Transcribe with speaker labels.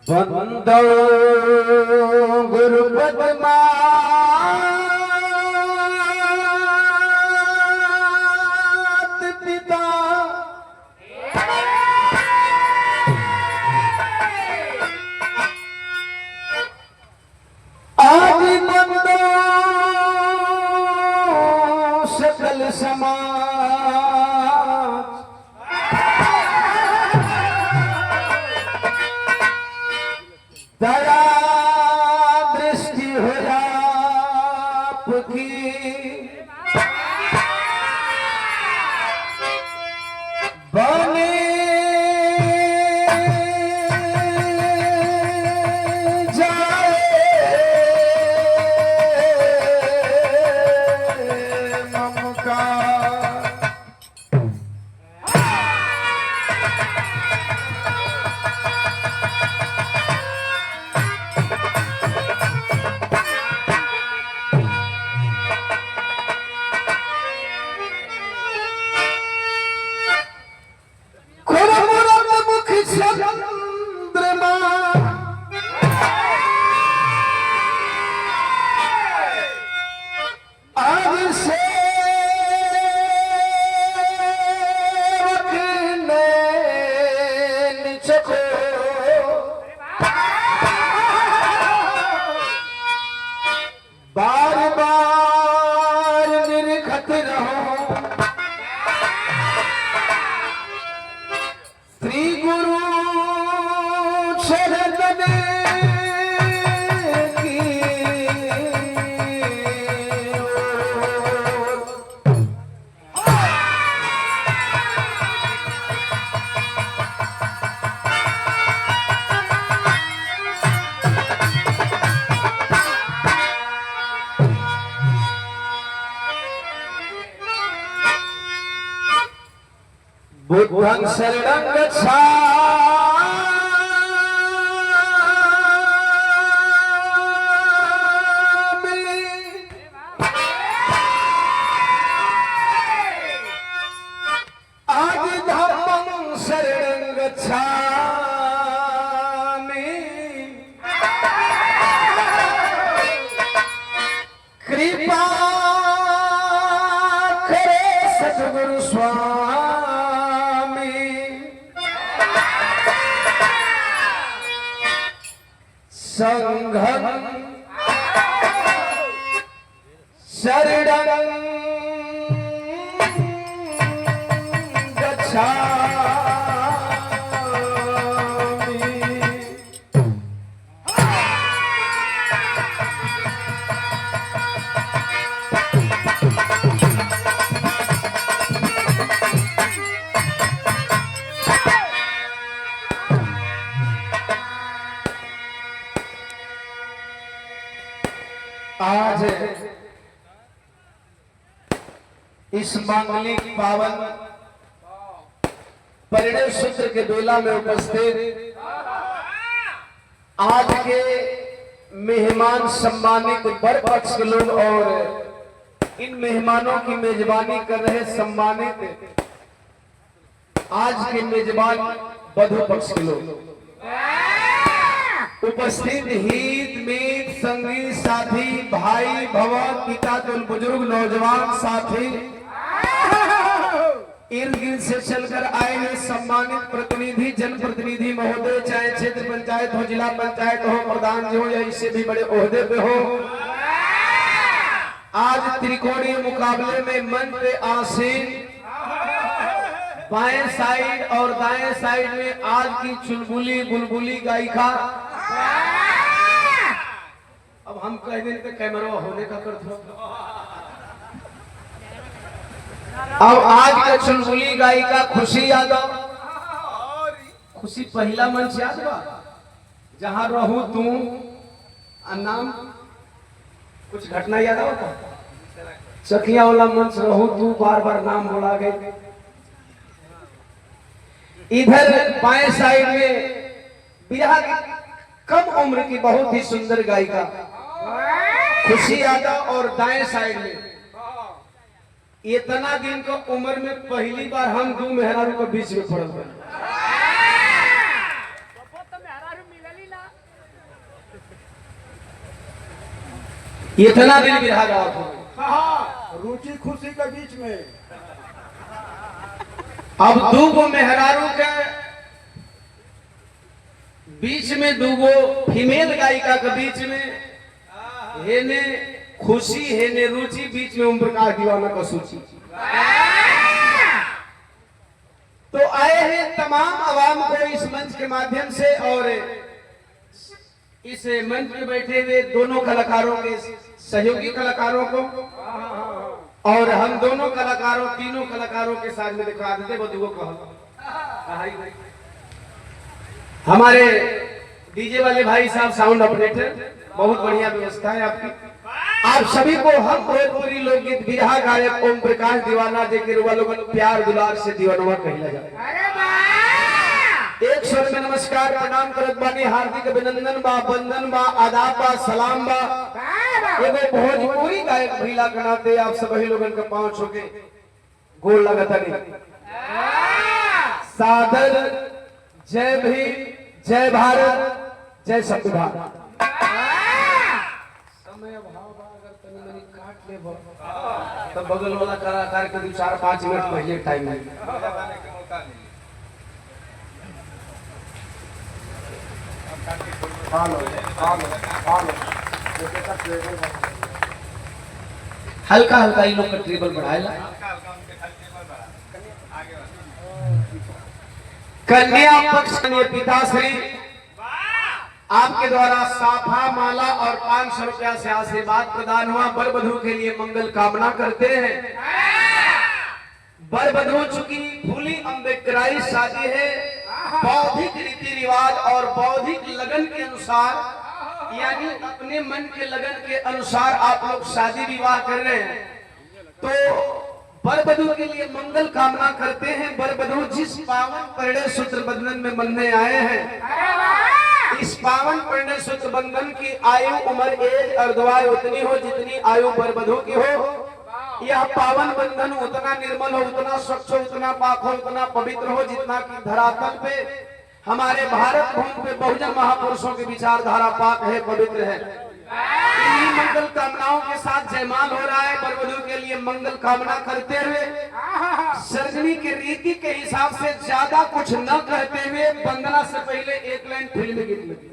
Speaker 1: वंदो गुरुपद मात पिता आदि वंदो सकल समाज दया दृष्टि हो आपकी बने जाए ममकार। बार बार निरखत रहो श्री गुरु शरण की बुद्धं शरणं गच्छामि आदि धम्मं शरणं गच्छामि कृपा करे सद्गुरु स्वामी संघं शरणं गच्छामि। आज इस मांगलिक पावन परिणय सूत्र के बेला में उपस्थित आज के मेहमान सम्मानित वर पक्ष के लोग और इन मेहमानों की मेजबानी कर रहे सम्मानित आज के मेजबान वधु पक्ष के लोग उपस्थित हित मीत संगी साथी भाई भवन पिता तुल बुजुर्ग नौजवान साथी इर्द गिर्द से चलकर आए हैं सम्मानित प्रतिनिधि जनप्रतिनिधि महोदय, चाहे क्षेत्र पंचायत हो, जिला पंचायत हो, प्रधान जी हो या इससे भी बड़े ओहदे पे हो। आज त्रिकोणीय मुकाबले में मंच पे आसीन बाएं साइड और दाएं साइड में आज की चुलबुली बुलबुली गायिका। अब हम कह दें तो कैमरा होने का कर दो। अब आज का चुलबुली गायिका खुशी यादव। खुशी पहला मंच याद बा जहां रहूं तू नाम कुछ घटना याद हो चकिया वाला मंच रहूं तू बार बार नाम बोला गए। इधर बाएं साइड में बिहार की कम उम्र की बहुत ही सुंदर गायिका खुशी यादव और दाएं साइड में इतना दिन को उम्र में पहली बार हम दो मेहरारू के बीच में पड़ल। इतना दिन बिरहा गावत हो।
Speaker 2: हाँ, रुचि खुशी के बीच में
Speaker 1: अब दूगो मेहरारू के बीच में, दूगो फीमेल गायिका के बीच में, हेने खुशी हेने रुचि, बीच में ओम प्रकाश दीवाना का सूची। तो आए हैं तमाम आवाम को इस मंच के माध्यम से, और इस मंच में बैठे हुए दोनों कलाकारों के सहयोगी कलाकारों को, और हम दोनों कलाकारों, तीनों कलाकारों के साथ में दिखा देते बदुओं को। हमारे डीजे वाले भाई साहब साउंड ऑपरेटर, बहुत बढ़िया व्यवस्था है आपकी। आप सभी को हम भोजपुरी लोकगीत बिरहा गायक ओम प्रकाश दीवाना जी के रुआ लोगन प्यार दुलार से दीवानवा कहला जाए। एक स्वर में नमस्कार प्रणाम करत बानी, हार्दिक अभिनंदन बा, वंदन बा, आदाब बा, सलाम बा। एगो भोजपुरी गायक भइला के नाते आप सभी लोगन के पांव छू के गोल लगतनी। सादर जय भीम, जय भारत, जय संविधान। समय अभाव बा, अगर तनी मनी काट लेबो तब बगल वाला कलाकार के 4-5 मिनट पहले टाइम मिली। हल्का हल्का ही लोग का टेबल बढ़ाएला। कन्या पक्ष के पिताश्री आपके द्वारा साफा माला और 500 रुपया से आशीर्वाद प्रदान हुआ। वर वधू के लिए मंगल कामना करते हैं। वर वधू चूंकि फूली अम्बेडकराई शादी है, बौद्धिक रीति रिवाज और बौद्धिक लगन के अनुसार, यानी अपने मन के लगन के अनुसार आप लोग शादी विवाह कर रहे हैं, तो वर वधू के लिए मंगल कामना करते हैं। वर वधू जिस पावन परिणय सूत्र बंधन में बनने आए हैं, इस पावन परिणय सूत्र बंधन की आयु, उम्र, एज और दुआएं उतनी हो जितनी आयु वर वधू की हो। यह पावन बंधन उतना निर्मल हो, उतना स्वच्छ हो, उतना पाक हो, उतना पवित्र हो जितना कि धरातल पे हमारे भारत भूमि पे बहुजन महापुरुषों की विचारधारा पाक है, पवित्र है। इन्हीं मंगल कामनाओं के साथ जयमाल हो रहा है। वर वधू के लिए मंगल कामना करते हुए सर्जनी के रीति के हिसाब से ज्यादा कुछ न कहते हुए वंदना से पहले एक लाइन फिल्मी गीत लगी।